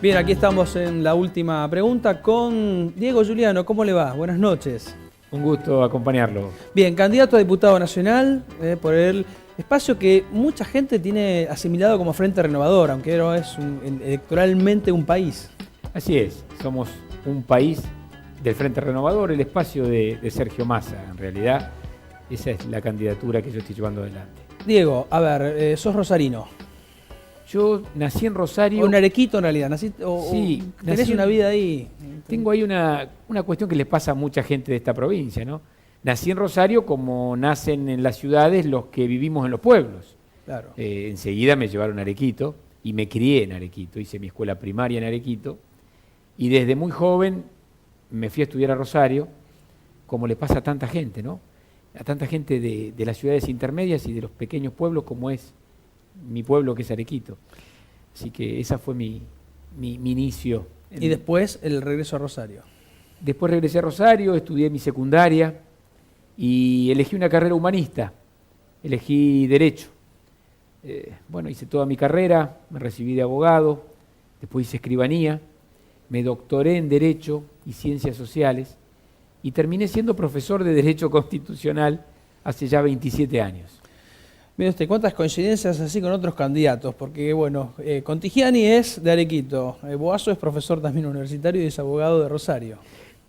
Bien, aquí estamos en la última pregunta con Diego Giuliano. ¿Cómo le va? Buenas noches. Un gusto acompañarlo. Bien, candidato a diputado nacional por el espacio que mucha gente tiene asimilado como Frente Renovador, aunque no es electoralmente un país. Así es, somos un país del Frente Renovador, el espacio de Sergio Massa, en realidad. Esa es la candidatura que yo estoy llevando adelante. Diego, a ver, sos rosarino. Yo nací en Rosario. O en Arequito en realidad, sí, tenés una vida ahí. Tengo ahí una cuestión que le pasa a mucha gente de esta provincia, ¿no? Nací en Rosario como nacen en las ciudades los que vivimos en los pueblos. Claro. Enseguida me llevaron a Arequito y me crié en Arequito, hice mi escuela primaria en Arequito y desde muy joven me fui a estudiar a Rosario, como le pasa a tanta gente, ¿no? A tanta gente de las ciudades intermedias y de los pequeños pueblos como es mi pueblo, que es Arequito. Así que esa fue mi inicio. Y después el regreso a Rosario. Después regresé a Rosario, estudié mi secundaria y elegí una carrera humanista. Elegí Derecho. Bueno, hice toda mi carrera, me recibí de abogado, después hice escribanía, me doctoré en Derecho y Ciencias Sociales y terminé siendo profesor de Derecho Constitucional hace ya 27 años. Mire usted, cuántas coincidencias así con otros candidatos, porque bueno, Contigiani es de Arequito, Boazo es profesor también universitario y es abogado de Rosario.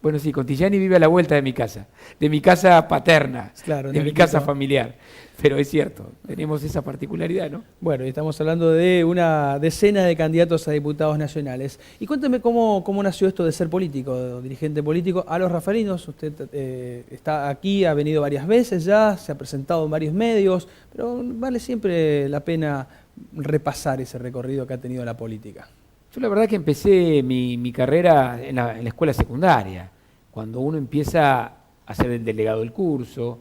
Bueno, sí, Contigiani vive a la vuelta de mi casa paterna, claro, de mi casa familiar, pero es cierto, tenemos esa particularidad, ¿no? Bueno, y estamos hablando de una decena de candidatos a diputados nacionales. Y cuénteme cómo nació esto de ser político, dirigente político. A los rafarinos, usted está aquí, ha venido varias veces ya, se ha presentado en varios medios, pero vale siempre la pena repasar ese recorrido que ha tenido la política. Yo la verdad que empecé mi carrera en la escuela secundaria, cuando uno empieza a ser el delegado del curso,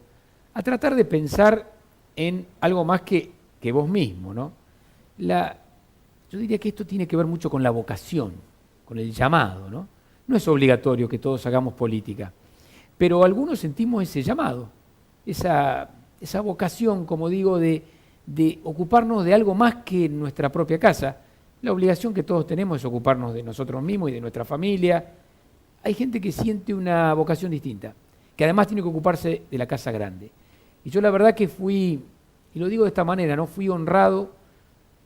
a tratar de pensar en algo más que vos mismo, ¿no? Yo diría que esto tiene que ver mucho con la vocación, con el llamado, ¿no? No es obligatorio que todos hagamos política, pero algunos sentimos ese llamado, esa vocación, como digo, de ocuparnos de algo más que nuestra propia casa. La obligación que todos tenemos es ocuparnos de nosotros mismos y de nuestra familia. Hay gente que siente una vocación distinta, que además tiene que ocuparse de la casa grande. Y yo la verdad que fui, y lo digo de esta manera, ¿no? Fui honrado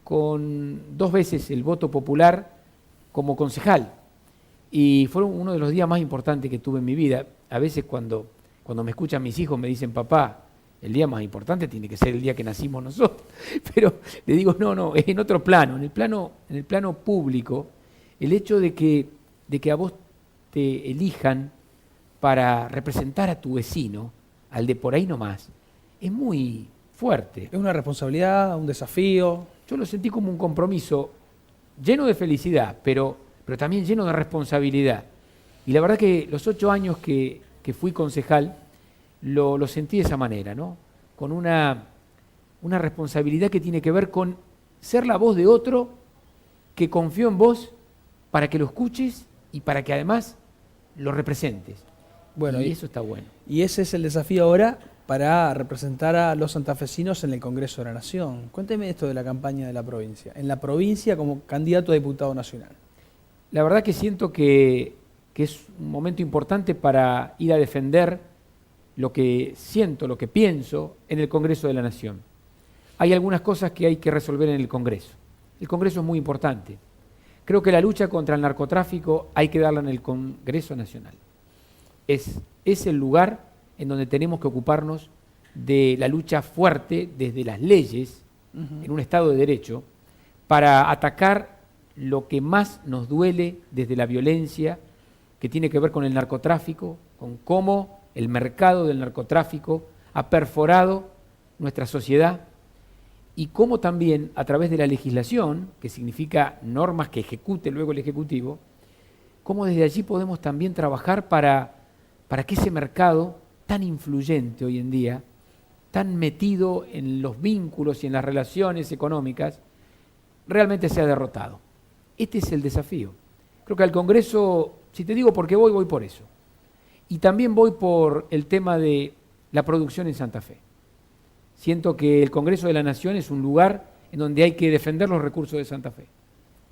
con 2 veces el voto popular como concejal. Y fue uno de los días más importantes que tuve en mi vida. A veces cuando me escuchan mis hijos me dicen, papá, el día más importante tiene que ser el día que nacimos nosotros. Pero le digo, no, es en otro plano, en el plano público, el hecho de que a vos te elijan para representar a tu vecino, al de por ahí nomás, es muy fuerte. Es una responsabilidad, un desafío. Yo lo sentí como un compromiso lleno de felicidad, pero también lleno de responsabilidad. Y la verdad que los 8 años que fui concejal, lo sentí de esa manera, ¿no? Con una responsabilidad que tiene que ver con ser la voz de otro que confió en vos para que lo escuches y para que además lo representes. Bueno, y eso está bueno. Y ese es el desafío ahora para representar a los santafesinos en el Congreso de la Nación. Cuénteme esto de la campaña de la provincia. En la provincia como candidato a diputado nacional. La verdad que siento que es un momento importante para ir a defender lo que siento, lo que pienso en el Congreso de la Nación. Hay algunas cosas que hay que resolver en el Congreso. El Congreso es muy importante. Creo que la lucha contra el narcotráfico hay que darla en el Congreso Nacional. Es el lugar en donde tenemos que ocuparnos de la lucha fuerte desde las leyes, en un Estado de Derecho, para atacar lo que más nos duele desde la violencia, que tiene que ver con el narcotráfico, con cómo el mercado del narcotráfico ha perforado nuestra sociedad y cómo también a través de la legislación, que significa normas que ejecute luego el Ejecutivo, cómo desde allí podemos también trabajar para que ese mercado tan influyente hoy en día, tan metido en los vínculos y en las relaciones económicas, realmente sea derrotado. Este es el desafío. Creo que al Congreso, si te digo por qué voy por eso. Y también voy por el tema de la producción en Santa Fe. Siento que el Congreso de la Nación es un lugar en donde hay que defender los recursos de Santa Fe.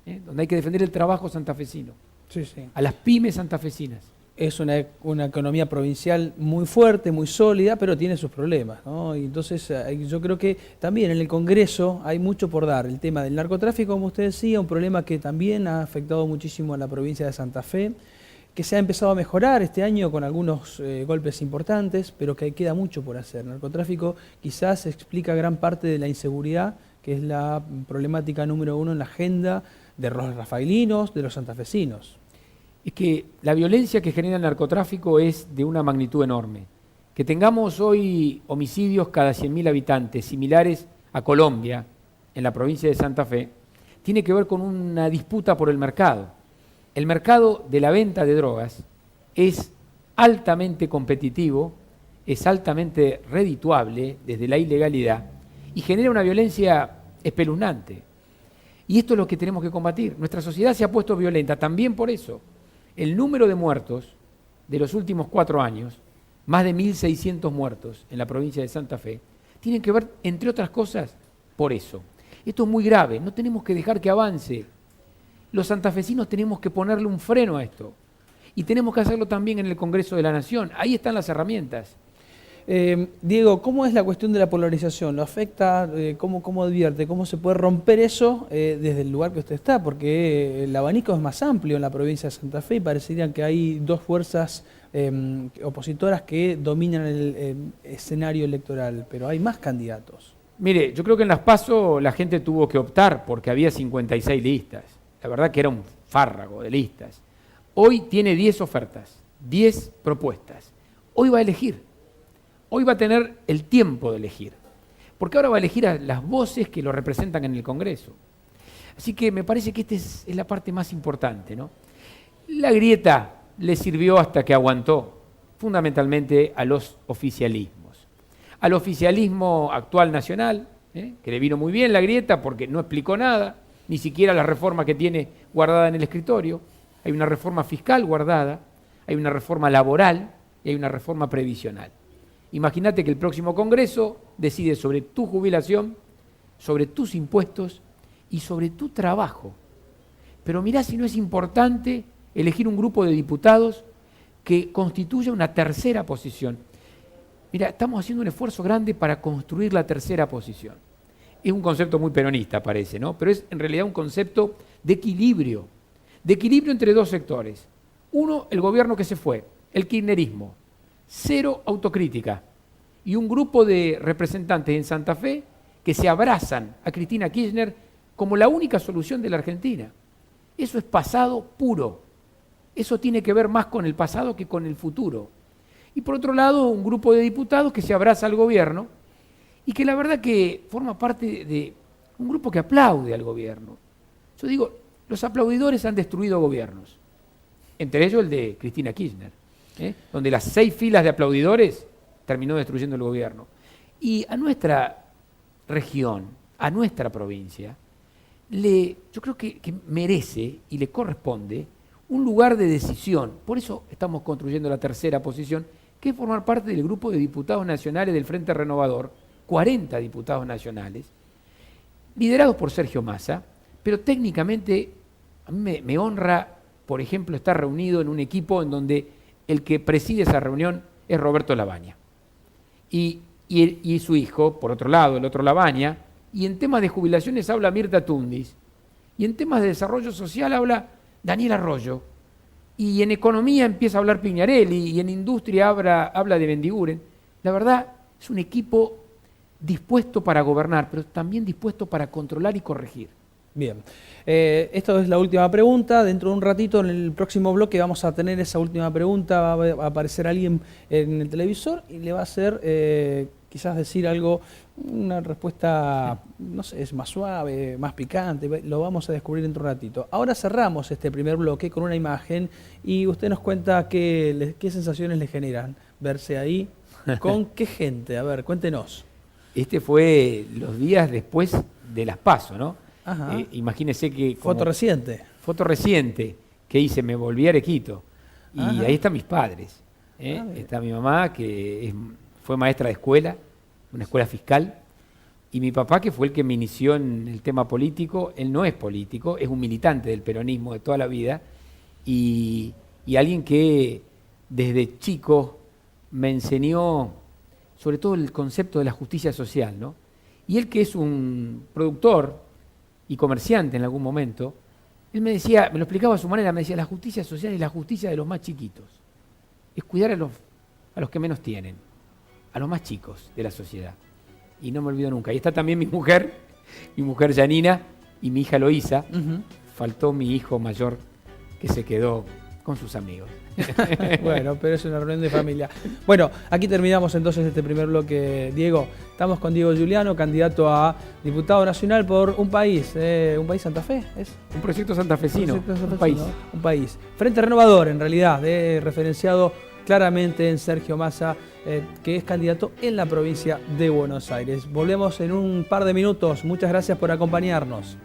donde hay que defender el trabajo santafesino, Sí, sí. a las pymes santafesinas. Es una economía provincial muy fuerte, muy sólida, pero tiene sus problemas, ¿no? Y entonces yo creo que también en el Congreso hay mucho por dar. El tema del narcotráfico, como usted decía, un problema que también ha afectado muchísimo a la provincia de Santa Fe, que se ha empezado a mejorar este año con algunos golpes importantes, pero que queda mucho por hacer. El narcotráfico quizás explica gran parte de la inseguridad, que es la problemática número uno en la agenda de los rafaelinos, de los santafesinos. Es que la violencia que genera el narcotráfico es de una magnitud enorme. Que tengamos hoy homicidios cada 100.000 habitantes, similares a Colombia, en la provincia de Santa Fe, tiene que ver con una disputa por el mercado. El mercado de la venta de drogas es altamente competitivo, es altamente redituable desde la ilegalidad y genera una violencia espeluznante. Y esto es lo que tenemos que combatir. Nuestra sociedad se ha puesto violenta también por eso. El número de muertos de los últimos 4 años, más de 1.600 muertos en la provincia de Santa Fe, tienen que ver, entre otras cosas, por eso. Esto es muy grave, no tenemos que dejar que avance. Los santafesinos tenemos que ponerle un freno a esto. Y tenemos que hacerlo también en el Congreso de la Nación. Ahí están las herramientas. Diego, ¿cómo es la cuestión de la polarización? ¿Lo afecta? ¿Cómo advierte? ¿Cómo se puede romper eso desde el lugar que usted está? Porque el abanico es más amplio en la provincia de Santa Fe y parecería que hay dos fuerzas opositoras que dominan el escenario electoral, pero hay más candidatos. Mire, yo creo que en las PASO la gente tuvo que optar porque había 56 listas. La verdad que era un fárrago de listas. Hoy tiene 10 ofertas, 10 propuestas. Hoy va a elegir. Hoy va a tener el tiempo de elegir, porque ahora va a elegir a las voces que lo representan en el Congreso. Así que me parece que esta es la parte más importante, ¿no? La grieta le sirvió hasta que aguantó, fundamentalmente a los oficialismos. Al oficialismo actual nacional, que le vino muy bien la grieta porque no explicó nada, ni siquiera la reforma que tiene guardada en el escritorio. Hay una reforma fiscal guardada, hay una reforma laboral y hay una reforma previsional. Imagínate que el próximo Congreso decide sobre tu jubilación, sobre tus impuestos y sobre tu trabajo. Pero mirá si no es importante elegir un grupo de diputados que constituya una tercera posición. Mira, estamos haciendo un esfuerzo grande para construir la tercera posición. Es un concepto muy peronista, parece, ¿no? Pero es en realidad un concepto de equilibrio entre dos sectores. Uno, el gobierno que se fue, el kirchnerismo. Cero autocrítica y un grupo de representantes en Santa Fe que se abrazan a Cristina Kirchner como la única solución de la Argentina. Eso es pasado puro. Eso tiene que ver más con el pasado que con el futuro. Y por otro lado, un grupo de diputados que se abraza al gobierno y que la verdad que forma parte de un grupo que aplaude al gobierno. Yo digo, los aplaudidores han destruido gobiernos, entre ellos el de Cristina Kirchner. Donde las 6 filas de aplaudidores terminó destruyendo el gobierno. Y a nuestra región, a nuestra provincia, yo creo que merece y le corresponde un lugar de decisión. Por eso estamos construyendo la tercera posición, que es formar parte del grupo de diputados nacionales del Frente Renovador, 40 diputados nacionales, liderados por Sergio Massa, pero técnicamente a mí me honra, por ejemplo, estar reunido en un equipo en donde el que preside esa reunión es Roberto Labaña. Y su hijo, por otro lado, el otro Labaña, y en temas de jubilaciones habla Mirta Tundis, y en temas de desarrollo social habla Daniel Arroyo, y en economía empieza a hablar Piñarelli, y en industria habla de Bendiguren. La verdad, es un equipo dispuesto para gobernar, pero también dispuesto para controlar y corregir. Bien, esta es la última pregunta. Dentro de un ratito, en el próximo bloque, vamos a tener esa última pregunta. Va a aparecer alguien en el televisor y le va a hacer, quizás decir algo, una respuesta, no sé, es más suave, más picante. Lo vamos a descubrir dentro de un ratito. Ahora cerramos este primer bloque con una imagen y usted nos cuenta qué sensaciones le generan verse ahí. ¿Con qué gente? A ver, cuéntenos. Este fue los días después de las PASO, ¿no? Imagínese que... Foto reciente. Foto reciente que hice, me volví a Arequito. Y ahí están mis padres. Está mi mamá, que fue maestra de escuela, una escuela fiscal. Y mi papá, que fue el que me inició en el tema político, él no es político, es un militante del peronismo de toda la vida y alguien que desde chico me enseñó sobre todo el concepto de la justicia social, ¿no? Y él, que es un productor y comerciante en algún momento, él me decía, me lo explicaba a su manera, me decía, la justicia social es la justicia de los más chiquitos, es cuidar a los que menos tienen, a los más chicos de la sociedad. Y no me olvido nunca. Y está también mi mujer Janina, y mi hija Loísa. Faltó mi hijo mayor, que se quedó con sus amigos. Bueno, pero es una reunión de familia. Bueno, aquí terminamos entonces este primer bloque, Diego. Estamos con Diego Giuliano, candidato a diputado nacional por un país Santa Fe, ¿es? Un proyecto santafesino, un país. Frente Renovador, en realidad, referenciado claramente en Sergio Massa, que es candidato en la provincia de Buenos Aires. Volvemos en un par de minutos. Muchas gracias por acompañarnos.